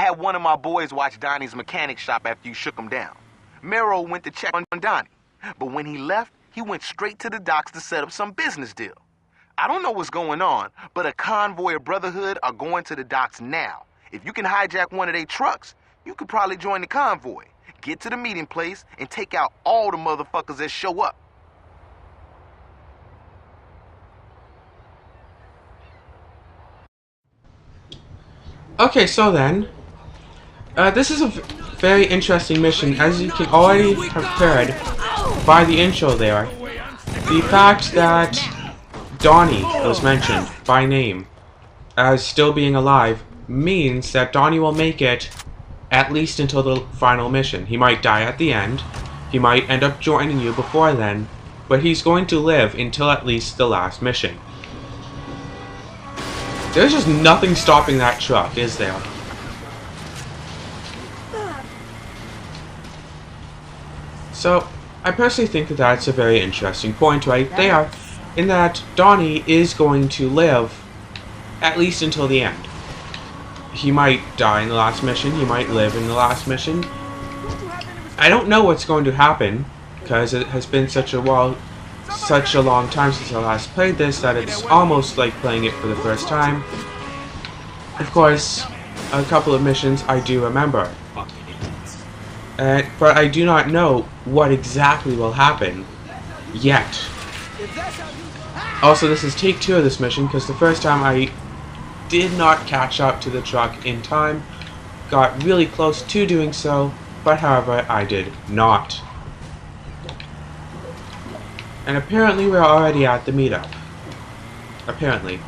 had one of my boys watch Donnie's mechanic shop after you shook him down. Mero went to check on Donnie, but when he left, he went straight to the docks to set up some business deal. I don't know what's going on, but a convoy of Brotherhood are going to the docks now. If you can hijack one of their trucks, you could probably join the convoy, get to the meeting place, and take out all the motherfuckers that show up. Okay, so then, this is a very interesting mission, as you can already have heard by the intro there. The fact that Donnie was mentioned by name as still being alive means that Donnie will make it at least until the final mission. He might die at the end, he might end up joining you before then, but he's going to live until at least the last mission. There's just nothing stopping that truck, is there? So, I personally think that that's a very interesting point right there, in that Donnie is going to live at least until the end. He might die in the last mission, he might live in the last mission. I don't know what's going to happen, because it has been such a long time since I last played this that it's almost like playing it for the first time. Of course, a couple of missions I do remember. But I do not know what exactly will happen yet. Also, this is take 2 of this mission, because the first time I did not catch up to the truck in time, got really close to doing so, but however, I did not. And apparently we're already at the meetup. Apparently.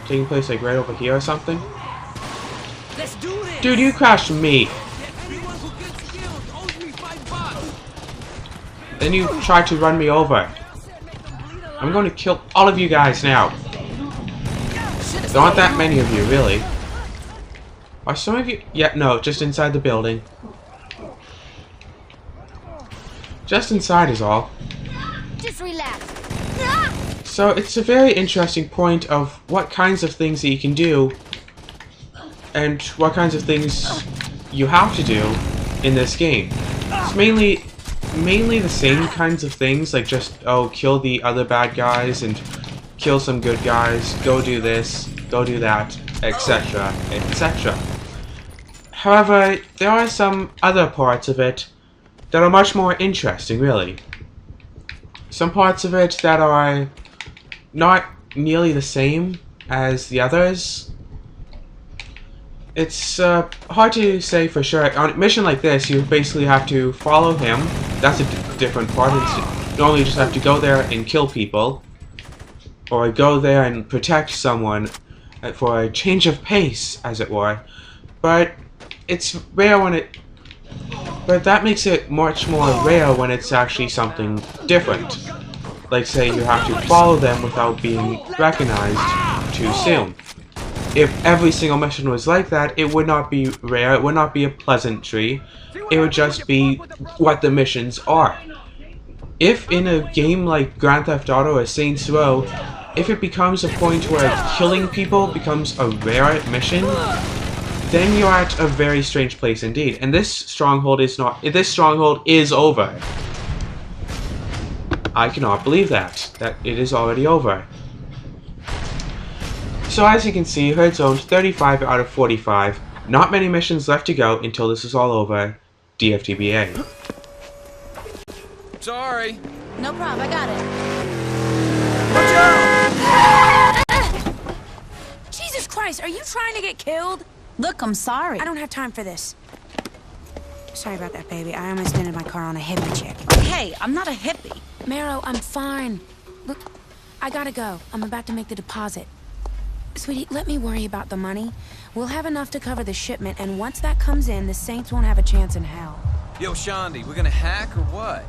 Taking place like right over here or something? Let's do this. Dude, you crashed me! Then you tried to run me over. I'm going to kill all of you guys now. There aren't that many of you, really. Are some of you... Yeah, no, just inside the building. Just inside is all. Just relax. So it's a very interesting point of what kinds of things that you can do and what kinds of things you have to do in this game. It's mainly the same kinds of things, like just, oh, kill the other bad guys and kill some good guys, go do this, go do that, etc., etc. However, there are some other parts of it that are much more interesting, really. Some parts of it that are not nearly the same as the others. It's hard to say for sure. On a mission like this, you basically have to follow him. That's a different part. You normally just have to go there and kill people, or go there and protect someone for a change of pace, as it were. But it's rare when it... But that makes it much more rare when it's actually something different. Like, say, you have to follow them without being recognized too soon. If every single mission was like that, it would not be rare, it would not be a pleasantry, it would just be what the missions are. If in a game like Grand Theft Auto or Saints Row, if it becomes a point where killing people becomes a rare mission, then you're at a very strange place indeed. And this stronghold is not. This stronghold is over. I cannot believe that it is already over. So as you can see, Herd zoned 35 out of 45. Not many missions left to go until this is all over. DFTBA. Sorry. No problem, I got it. Watch out! Jesus Christ, are you trying to get killed? Look, I'm sorry. I don't have time for this. Sorry about that, baby. I almost ended my car on a hippie chick. Hey, I'm not a hippie. Mero, I'm fine. Look, I gotta go. I'm about to make the deposit. Sweetie, let me worry about the money. We'll have enough to cover the shipment, and once that comes in, the Saints won't have a chance in hell. Yo, Shaundi, we're gonna hack or what?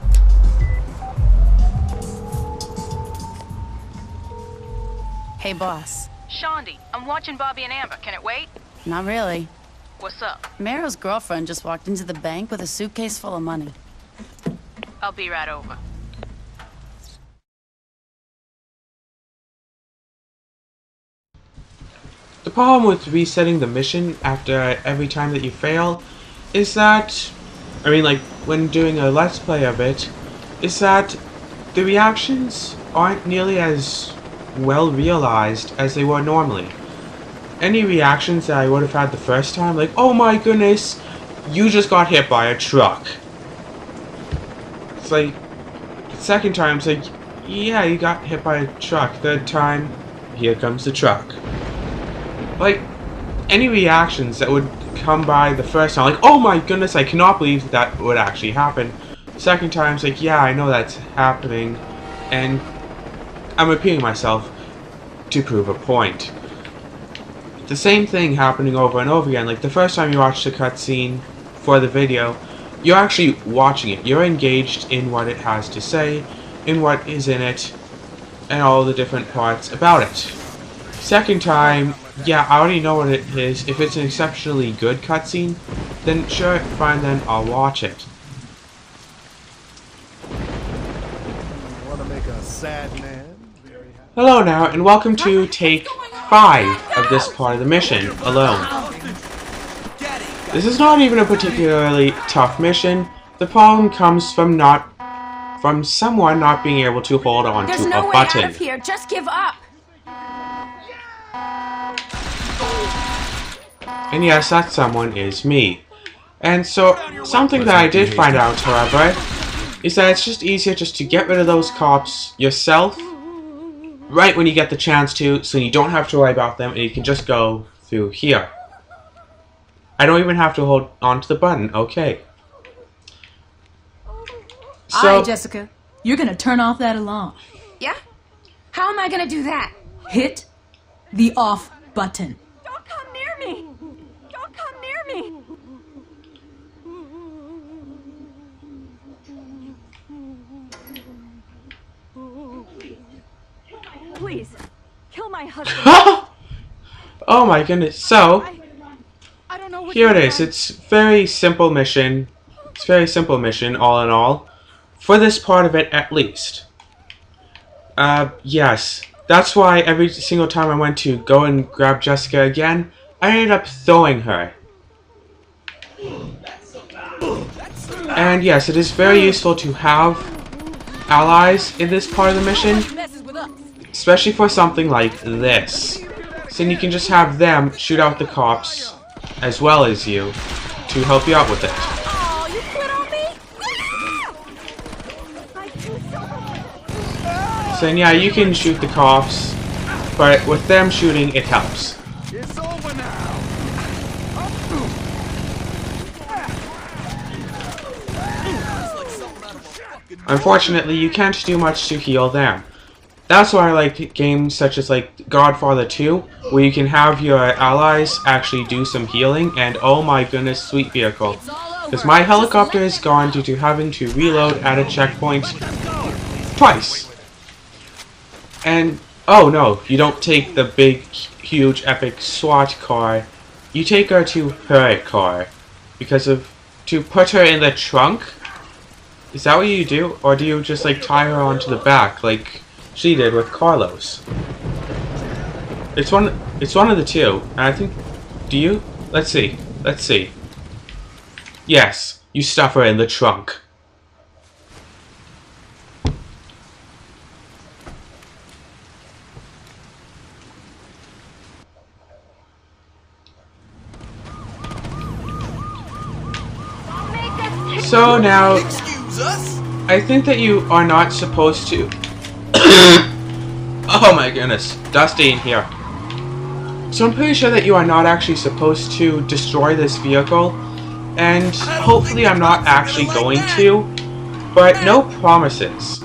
Hey, boss. Shaundi, I'm watching Bobby and Amber. Can it wait? Not really. What's up? Mero's girlfriend just walked into the bank with a suitcase full of money. I'll be right over. The problem with resetting the mission after every time that you fail is that, I mean, like, when doing a Let's Play of it, is that the reactions aren't nearly as well realized as they were normally. Any reactions that I would have had the first time, like, oh my goodness, you just got hit by a truck. It's like, the second time, it's like, yeah, you got hit by a truck. Third time, here comes the truck. Like, any reactions that would come by the first time, like, oh my goodness, I cannot believe that would actually happen. Second time, it's like, yeah, I know that's happening, and I'm repeating myself to prove a point. The same thing happening over and over again. Like, the first time you watch the cutscene for the video, you're actually watching it. You're engaged in what it has to say, in what is in it, and all the different parts about it. Second time, yeah, I already know what it is. If it's an exceptionally good cutscene, then sure, fine, then I'll watch it. Want to make a sad man very happy. Hello now, and welcome to take 5 of this part of the mission, alone. This is not even a particularly tough mission. The problem comes from someone not being able to hold on to a button. There's no way out of here. Just give up. And yes, that someone is me. And so, something that I did find out, however, is that it's just easier just to get rid of those cops yourself right when you get the chance to, so you don't have to worry about them and you can just go through here. I don't even have to hold on to the button, okay. So, Alright, Jessica. You're gonna turn off that alarm. Yeah? How am I gonna do that? Hit the off button. Don't come near me! Don't come near me! Please, kill my husband. oh my goodness, so, I don't know what here it is. It's very simple mission. It's a very simple mission, all in all. For this part of it, at least. Yes. That's why every single time I went to go and grab Jessica again, I ended up throwing her. And yes, it is very useful to have allies in this part of the mission. Especially for something like this. So then you can just have them shoot out the cops, as well as you, to help you out with it. Oh, you quit on me? So then, yeah, you can shoot the cops, but with them shooting, it helps. It's over now. Unfortunately, you can't do much to heal them. That's why I like games such as like Godfather 2, where you can have your allies actually do some healing, and oh my goodness, sweet vehicle. Because my helicopter is gone due to having to reload at a checkpoint twice. And, oh no, you don't take the big, huge, epic SWAT car. You take her to her car. To put her in the trunk? Is that what you do? Or do you just like tie her onto the back, like she did with Carlos? It's one of the two. And I think, do you? Let's see. Yes, you stuff her in the trunk. So now, I think that you are not supposed to. Oh my goodness, dusty in here. So I'm pretty sure that you are not actually supposed to destroy this vehicle, and hopefully I'm not actually going to, but no promises.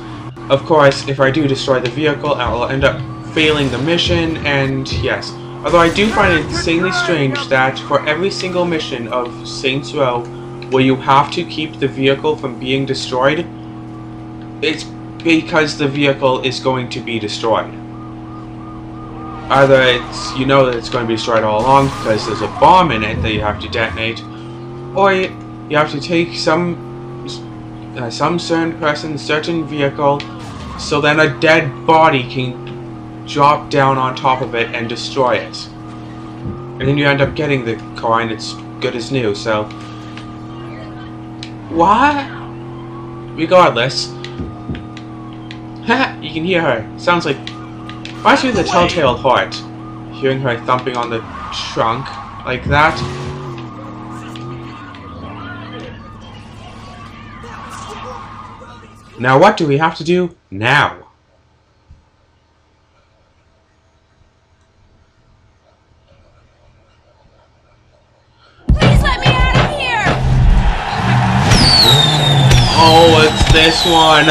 Of course, if I do destroy the vehicle, I will end up failing the mission, and yes. Although I do find it insanely strange that for every single mission of Saints Row, where you have to keep the vehicle from being destroyed, it's because the vehicle is going to be destroyed. Either it's, you know that it's going to be destroyed all along because there's a bomb in it that you have to detonate, or you have to take some certain person, certain vehicle, so then a dead body can drop down on top of it and destroy it. And then you end up getting the car and it's good as new, so... What? Regardless. Haha, you can hear her. Sounds like... Reminds me of the Telltale Heart. Hearing her thumping on the trunk like that. Now what do we have to do now? Please let me out of here! Oh, it's this one.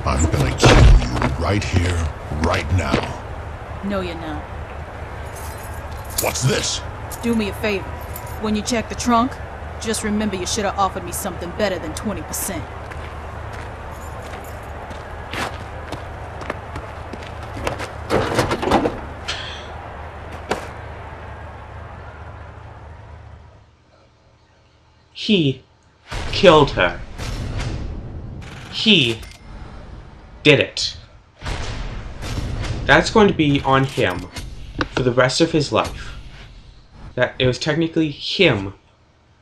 I'm gonna kill you right here, right now. No, you're not. What's this? Do me a favor. When you check the trunk, just remember you should have offered me something better than 20%. He killed her. He did it. That's going to be on him for the rest of his life. That it was technically him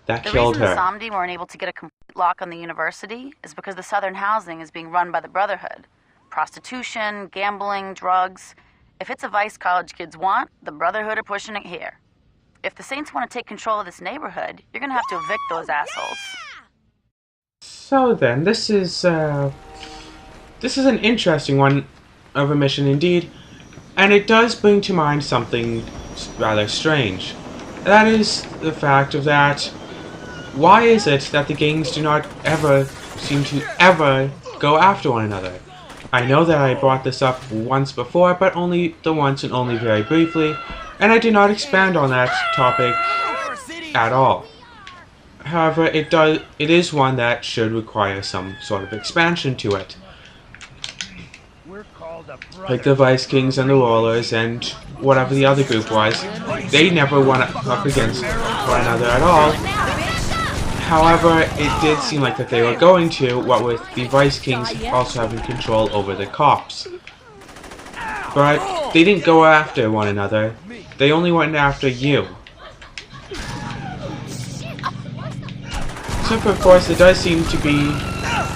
that killed her. The reason the Somdi weren't able to get a complete lock on the university is because the Southern Housing is being run by the Brotherhood. Prostitution, gambling, drugs. If it's a vice college kids want, the Brotherhood are pushing it here. If the Saints want to take control of this neighborhood, you're gonna have to evict those assholes. So then, this is an interesting one of a mission indeed, and it does bring to mind something rather strange. That is the fact of that, why is it that the gangs do not ever seem to ever go after one another? I know that I brought this up once before, but only the once and only very briefly, and I did not expand on that topic at all. However, it is one that should require some sort of expansion to it. Like the Vice Kings and the Rollers and whatever the other group was, they never went up against one another at all. However, it did seem like that they were going to, what with the Vice Kings also having control over the cops. But they didn't go after one another, they only went after you. Except for, of course, it does seem to be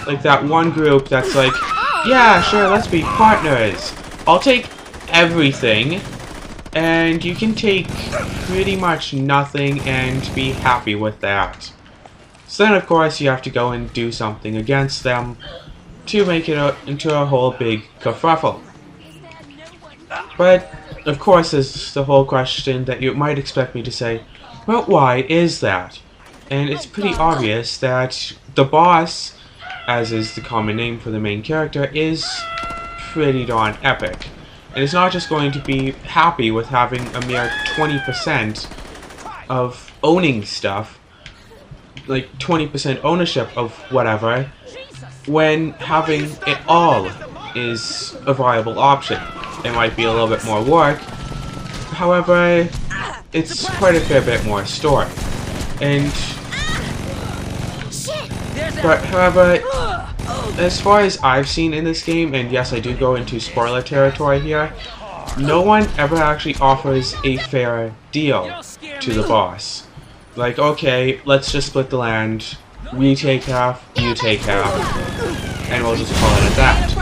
like that one group that's like, yeah, sure, let's be partners. I'll take everything, and you can take pretty much nothing and be happy with that. So then, of course, you have to go and do something against them to make it into a whole big kerfuffle. But, of course, there's the whole question that you might expect me to say, well, why is that? And it's pretty obvious that the boss, as is the common name for the main character, is pretty darn epic. And it's not just going to be happy with having a mere 20% of owning stuff, like 20% ownership of whatever, when having it all is a viable option. It might be a little bit more work, however, it's quite a fair bit more story. But however, as far as I've seen in this game, and yes, I do go into spoiler territory here, no one ever actually offers a fair deal to the boss. Like, okay, let's just split the land, we take half, you take half, and we'll just call it at that.